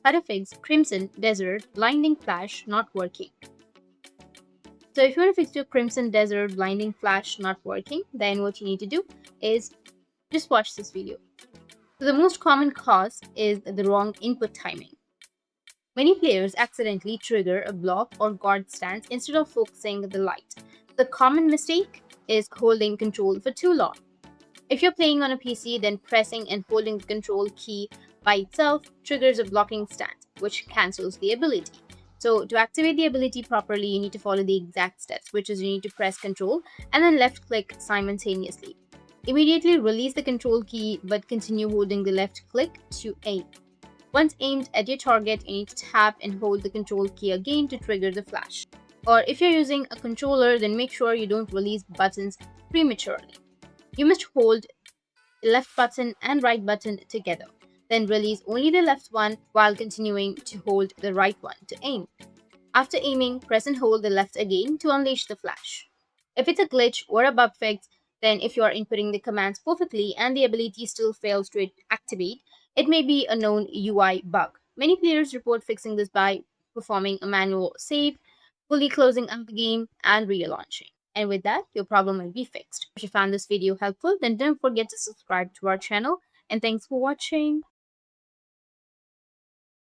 How to fix Crimson Desert blinding flash not working. So if you want to fix your Crimson Desert blinding flash not working, then what you need to do is just watch this video. So the most common cause is the wrong input timing. Many players accidentally trigger a block or guard stance instead of focusing the light. The common mistake is holding control for too long. If you're playing on a PC, then pressing and holding the control key by itself triggers a blocking stance, which cancels the ability. So to activate the ability properly, you need to follow the exact steps, which is you need to press control and then left click simultaneously. Immediately release the control key but continue holding the left click to aim. Once aimed at your target, you need to tap and hold the control key again to trigger the flash. Or if you're using a controller, then make sure you don't release buttons prematurely. You must hold the left button and right button together. Then release only the left one while continuing to hold the right one to aim. After aiming, press and hold the left again to unleash the flash. If it's a glitch or a bug fix, then if you are inputting the commands perfectly and the ability still fails to activate, it may be a known UI bug. Many players report fixing this by performing a manual save, fully closing out the game, and relaunching. And with that, your problem will be fixed. If you found this video helpful, then don't forget to subscribe to our channel. And thanks for watching.